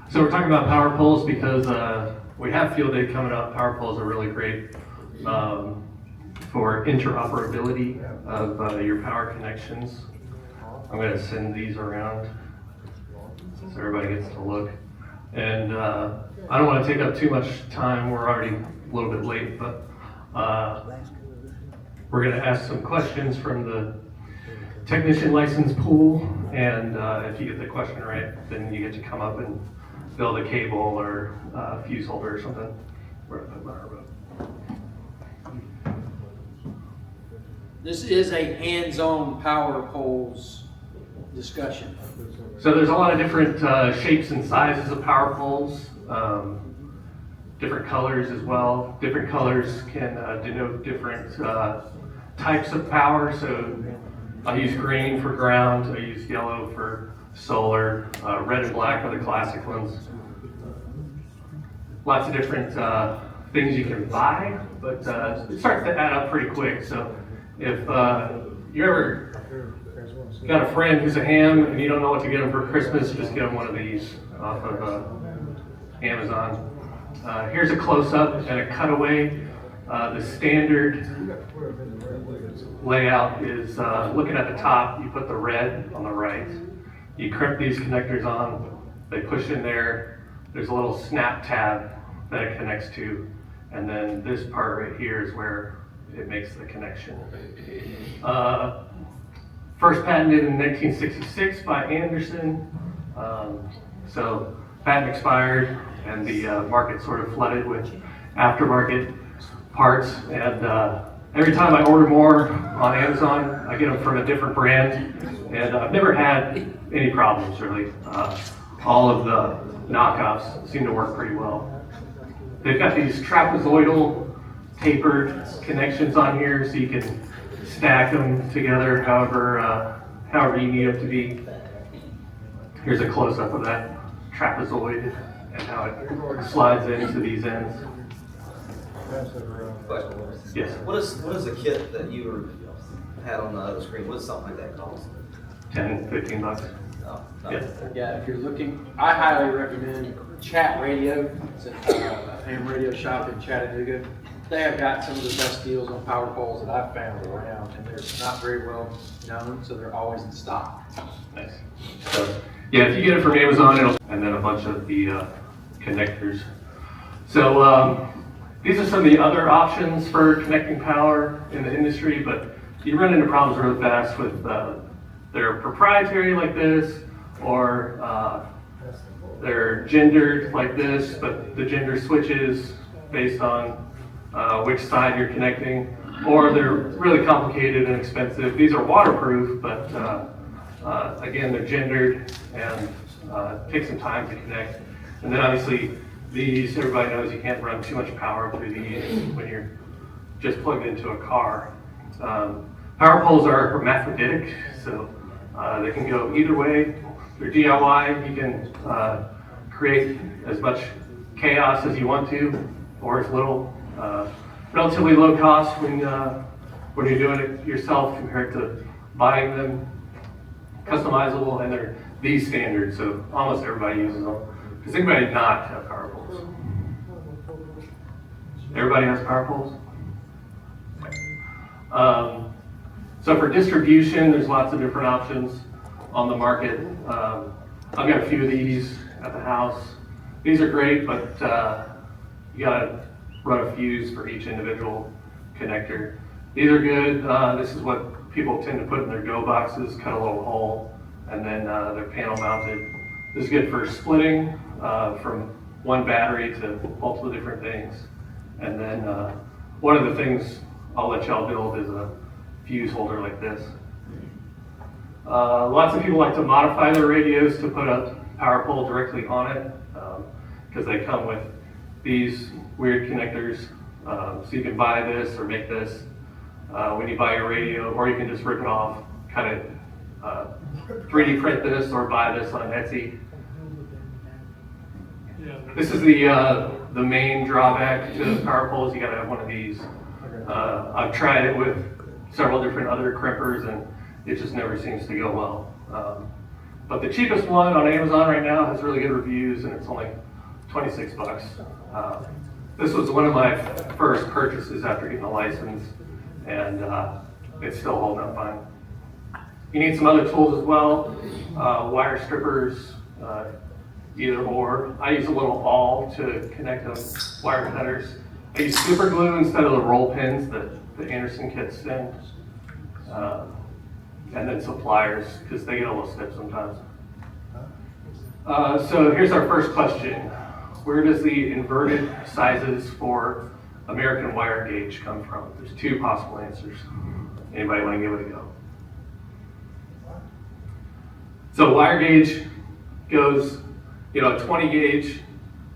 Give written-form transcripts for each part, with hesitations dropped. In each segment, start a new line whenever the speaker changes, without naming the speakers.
So we're talking about PowerPoles because we have field day coming up. PowerPoles are really great for interoperability of your power connections. I'm going to send these around so everybody gets to look. And I don't want to take up too much time. We're already a little bit late, but we're going to ask some questions from the technician license pool. And if you get the question right, then you get to come up and build a cable or a fuse holder or something.
This is a hands-on PowerPoles discussion.
So there's a lot of different shapes and sizes of PowerPoles, different colors as well. Different colors can denote different types of power. So I use green for ground, I use yellow for solar, red and black are the classic ones. Lots of different things you can buy, but it starts to add up pretty quick. So if you ever got a friend who's a ham and you don't know what to get them for Christmas, just get them one of these off of Amazon. Here's a close-up and a cutaway. The standard layout is looking at the top, you put the red on the right. You crimp these connectors on, they push in there. There's a little snap tab that it connects to, and then this part right here is where it makes the connection. First patented in 1966 by Anderson. So patent expired, and the market sort of flooded with aftermarket parts. And every time I order more on Amazon, I get them from a different brand, and I've never had any problems really. All of the knockoffs seem to work pretty well. They've got these trapezoidal tapered connections on here, so you can stack them together however you need them to be. Here's a close-up of that trapezoid and how it slides into these ends.
Question.
Yes.
What is the kit that you had on the other screen? What does something like that cost?
10, 15 bucks.
No, no.
Yes.
Yeah, if you're looking, I highly recommend Chat Radio. It's a ham radio shop in Chattanooga. They have got some of the best deals on PowerPoles that I've found around, and they're not very well known, so they're always in stock.
Nice. So, yeah, if you get it from Amazon, and then a bunch of the connectors. So these are some of the other options for connecting power in the industry, but you run into problems really fast with they're proprietary like this, or they're gendered like this, but the gender switches based on which side you're connecting, or they're really complicated and expensive. These are waterproof, but again, they're gendered and take some time to connect. And then obviously these, everybody knows you can't run too much power through these when you're just plugged into a car. Power poles are hermaphroditic, so they can go either way. If you're DIY, you can create as much chaos as you want to, or as little. Relatively low cost when you're doing it yourself compared to buying them. Customizable, and they're these standards, so almost everybody uses them. Does anybody not have power poles? Everybody has power poles? So for distribution, there's lots of different options on the market. I've got a few of these at the house. These are great, but you gotta run a fuse for each individual connector. These are good. This is what people tend to put in their go boxes, cut a little hole, and then they're panel mounted. This is good for splitting from one battery to multiple different things. And then one of the things I'll let y'all build is a fuse holder like this. Lots of people like to modify their radios to put a power pole directly on it, because they come with these weird connectors. So you can buy this or make this when you buy your radio, or you can just rip it off, cut it, 3D print this, or buy this on Etsy. This is the main drawback to power poles. You gotta have one of these. I've tried it with several different other crimpers, and it just never seems to go well. But the cheapest one on Amazon right now has really good reviews, and it's only 26 bucks. This was one of my first purchases after getting a license, and it's still holding up fine. You need some other tools as well, wire strippers, either or. I use a little awl to connect them, wire cutters. I use super glue instead of the roll pins that the Anderson kits send. And then some pliers, because they get a little stiff sometimes. So here's our first question. Where does the inverted sizes for American wire gauge come from? There's two possible answers. Anybody want to give it a go? So wire gauge goes, a 20 gauge,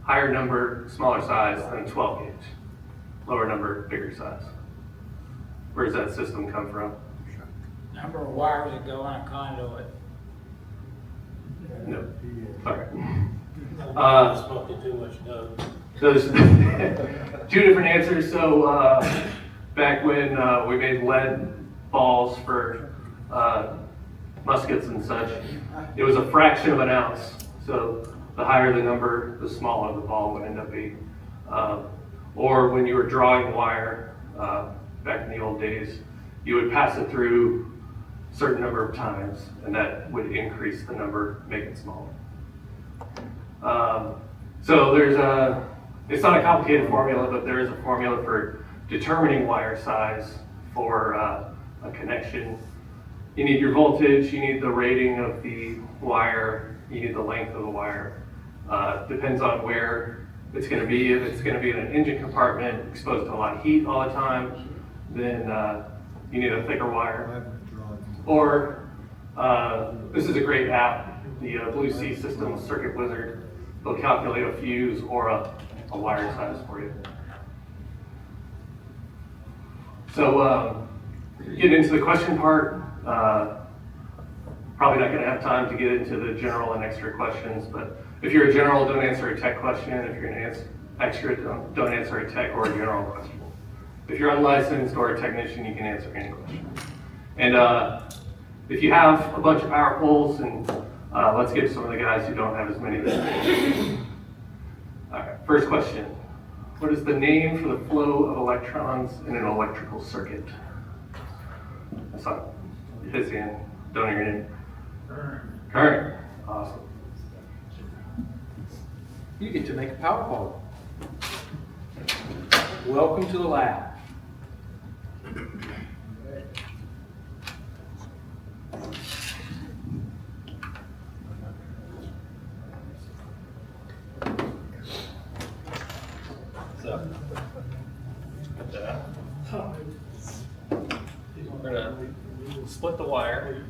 higher number, smaller size, than 12 gauge, lower number, bigger size. Where does that system come from?
Number of wires that go on a conduit.
No. Sorry.
Smoking too much dope.
There's two different answers. So back when we made lead balls for muskets and such, it was a fraction of an ounce. So the higher the number, the smaller the ball would end up being. Or when you were drawing wire back in the old days, you would pass it through a certain number of times, and that would increase the number, make it smaller. So it's not a complicated formula, but there is a formula for determining wire size for a connection. You need your voltage, you need the rating of the wire, you need the length of the wire. Depends on where it's going to be. If it's going to be in an engine compartment exposed to a lot of heat all the time, then you need a thicker wire. Or this is a great app, the Blue Sea System Circuit Wizard. They'll calculate a fuse or a wire size for you. So getting into the question part, probably not going to have time to get into the general and extra questions, but if you're a general, don't answer a tech question. If you're an extra, don't answer a tech or a general question. If you're unlicensed or a technician, you can answer any question. And if you have a bunch of PowerPoles, and let's get some of the guys who don't have as many. All right, first question. What is the name for the flow of electrons in an electrical circuit? I saw his hand. Don't hear your name. Current. Awesome.
You get to make a PowerPole. Welcome to the lab.
So, we're gonna split the wire.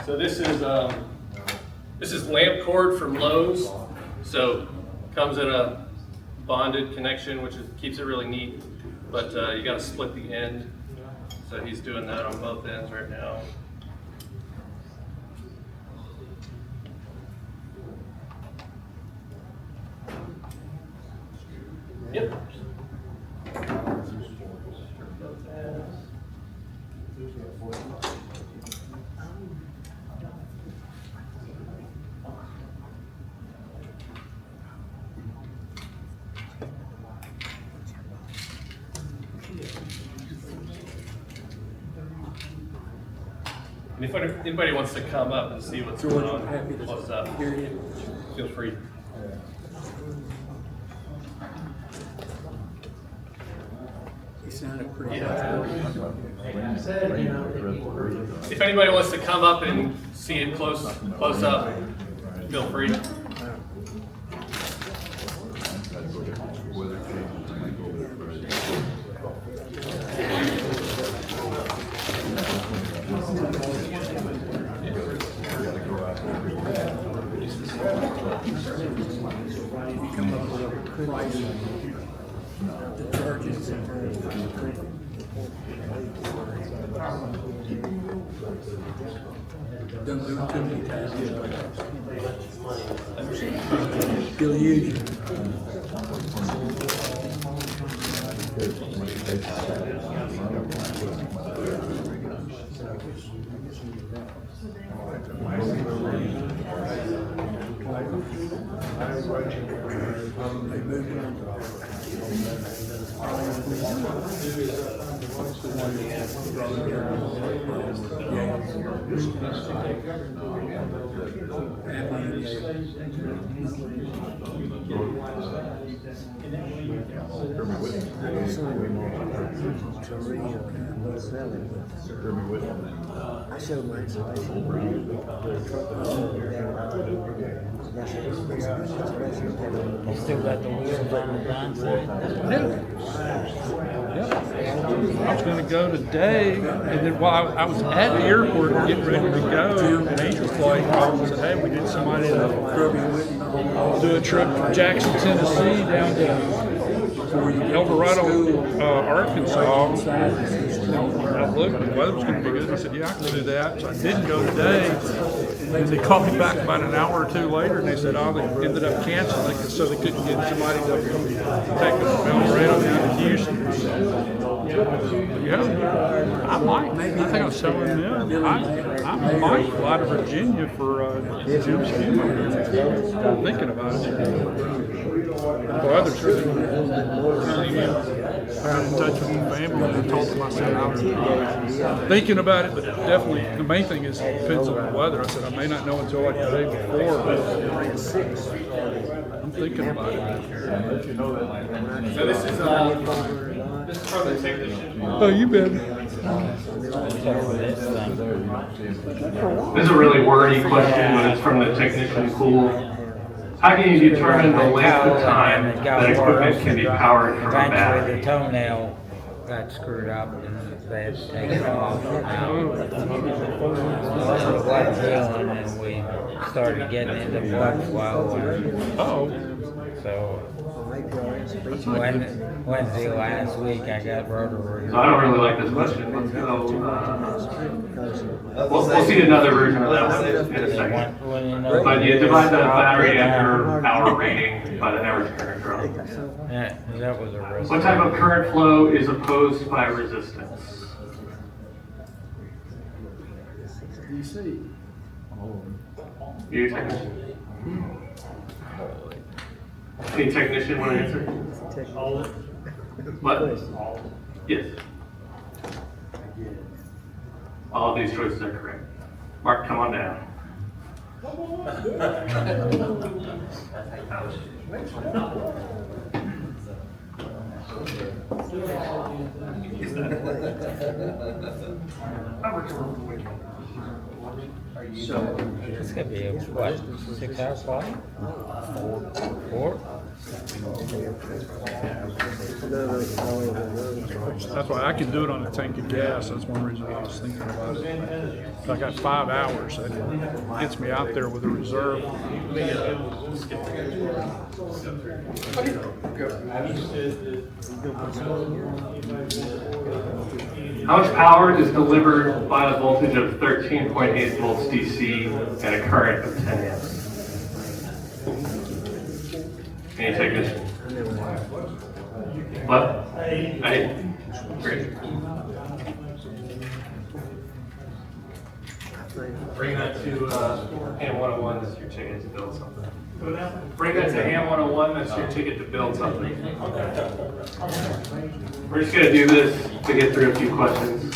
So this is lamp cord from Lowe's. So comes in a bonded connection, which keeps it really neat. But you got to split the end. So he's doing that on both ends right now. Yep. And if anybody wants to come up and see what's going on, close up, feel free.
He sounded pretty
If anybody wants to come up and see it close up, feel free.
the charges. Don't do it too many times. He'll use you.
I showed my installation.
You still got the wheels on the blind side?
I was gonna go today, and then while I was at the airport getting ready to go, an Angel flight called and said, hey, we need somebody to do a trip from Jackson, Tennessee down to El Dorado, Arkansas. I looked, the weather was gonna be good. I said, yeah, I can do that. So I didn't go today. And they called me back about an hour or two later, and they said, oh, they ended up canceling it, so they couldn't get somebody to take them from El Dorado down to Houston. Yeah, I might. I think I was telling them. I might fly to Virginia for Jim's funeral. I'm thinking about it. For others, I'm in touch with the family and I told them, I said, I was thinking about it, but definitely the main thing is it depends on the weather. I said, I may not know until like the day before, but I'm thinking about it.
So this is from the technician.
Oh, you bet.
This is a really wordy question, but it's from the technician pool. How can you determine the length of time that equipment can be powered from a
Eventually,
battery?
the toenail got screwed up and they had to take it off. Now, it wasn't healing and we started getting into blood flow. So, Wednesday last week, I got rotary.
So I don't really like this question. Let's go. We'll see another version of that one in a second. But you divide the battery ampere power rating by the average current draw.
Yeah, that was a risk.
What type of current flow is opposed by resistance? You technician? Any technician want to answer? What? Yes. All of these choices are correct. Mark, come on down.
It's gonna be a, what, 6-hour flight? Four?
That's why I can do it on a tank of gas. That's one reason I was thinking about it. I got 5 hours. That gets me out there with a reserve.
How much power is delivered by a voltage of 13.8 volts DC and a current of 10 amps? Any technician? What? Hey. Great. Bring that to Ham 101, that's your ticket to build something. Bring that to Ham 101, that's your ticket to build something. We're just going to do this to get through a few questions.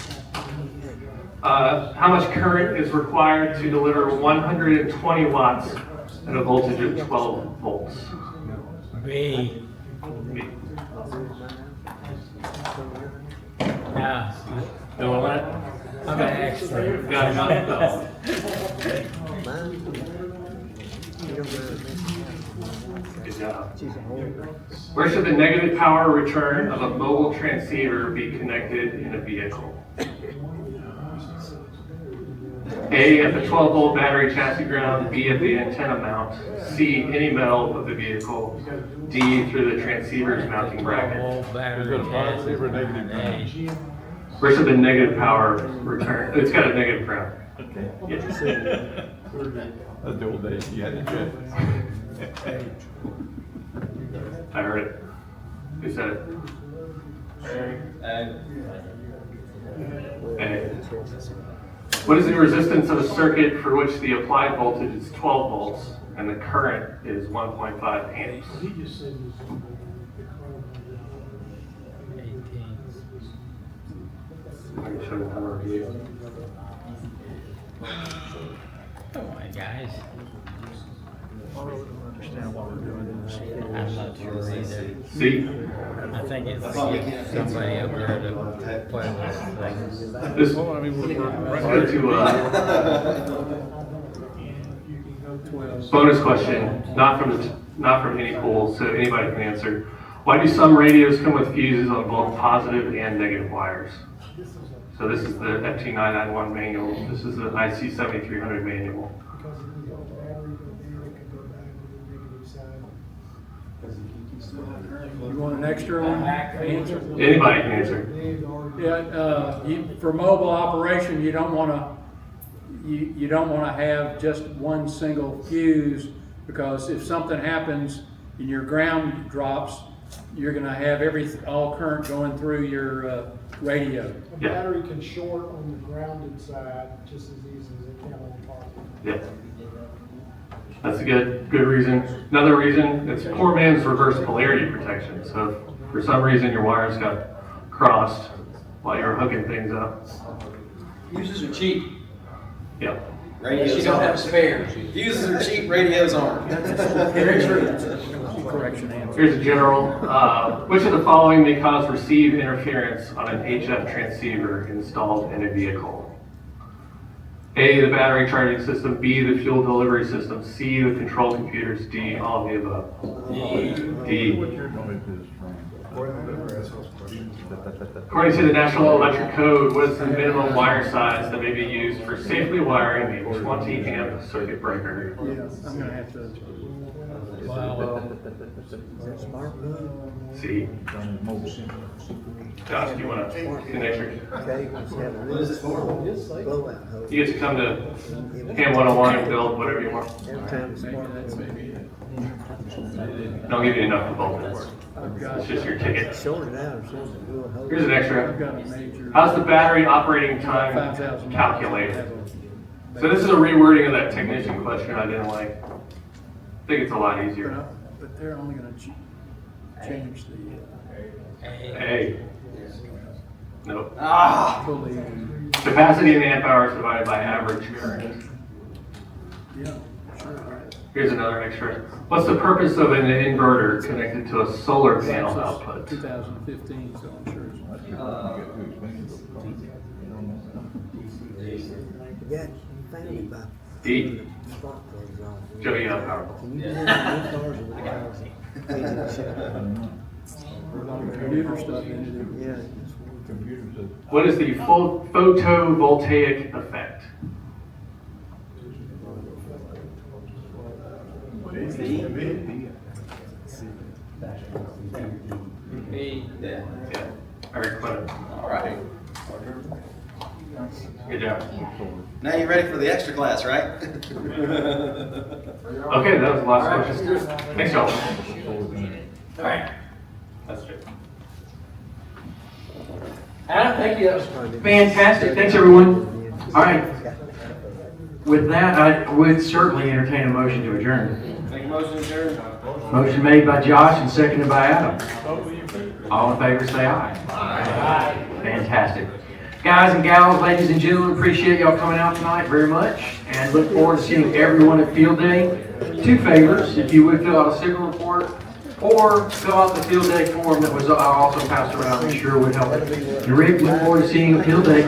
How much current is required to deliver 120 watts at a voltage of 12 volts?
B.
B.
Yeah,
Know all that?
I'm an expert.
Got enough? Good job. Where should the negative power return of a mobile transceiver be connected in a vehicle? A, at the 12-volt battery chassis ground, B, at the antenna mount, C, any metal of the vehicle, D, through the transceiver's mounting bracket.
Whole battery chassis.
Where should the negative power return? It's got a negative ground. Yes.
That's the old days, you had to check.
I heard it. Who said it? A. What is the resistance of a circuit for which the applied voltage is 12 volts and the current is 1.5 amps? I can show you the number of views.
Come on, guys.
I really don't understand why we're doing this.
I'm not sure either.
See?
I think it's somebody up there to play with things.
This,
Well, I mean, we're
let's
right
go
here.
to bonus question, not from any pool, so anybody can answer. Why do some radios come with fuses on both positive and negative wires? So this is the FT991 manual. This is the IC7300 manual.
You want an extra one? Answer?
Anybody can answer.
Yeah, for mobile operation, you don't want to have just one single fuse, because if something happens and your ground drops, you're going to have all current going through your radio.
A
Yeah.
battery can short on the grounded side just as easy as it can on the positive.
Yeah. That's a good reason. Another reason, it's poor man's reverse polarity protection. So if for some reason your wires got crossed while you were hooking things up.
Fuses are cheap.
Yeah.
Radios
You don't have
aren't.
spares.
Fuses are cheap, radios aren't.
Very true.
Correction answer.
Here's a general. Which of the following may cause receive interference on an HF transceiver installed in a vehicle? A, the battery charging system. B, the fuel delivery system. C, the control computers. D, all of the above. D.
What your noise is from?
According to the National Electric Code, what is the minimum wire size that may be used for safely wiring a 20 amp circuit breaker?
Yeah, I'm going to have to.
C. Josh, do you want to connect your?
What is it for?
You get to come to Cam 101 and build whatever you want. Don't give you enough for both of them. It's just your ticket. Here's an
I've
extra.
got a major.
How's the battery operating time
5,000
calculated? So this is a rewording of that technician question I didn't like. I think it's a lot easier.
But they're only going to change the
A. Nope.
fully.
Capacity in amp hours divided by average current.
Yeah, sure.
Here's another extra. What's the purpose of an inverter connected to a solar panel
That's
output?
2015, so I'm sure it's.
D. Joey, you have PowerPoles.
Computer stuff in it.
What is the photovoltaic effect?
Yeah.
Yeah. Eric Clinton.
All right.
Good job.
Now you're ready for the extra class, right?
Okay, that was the last question. Thanks, y'all.
All right.
That's it.
Adam, thank you. That was
Fantastic. Thanks, everyone. All right. With that, I would certainly entertain a motion to adjourn.
Make a motion to adjourn.
Motion made by Josh and seconded by Adam. All in favor, say aye. Aye. Fantastic. Guys and gals, ladies and gentlemen, appreciate y'all coming out tonight very much, and look forward to seeing everyone at Field Day. 2 favors, if you would fill out a signal report, or fill out the Field Day form that was also passed around. I'm sure would help. And Rick, look forward to seeing you at Field Day.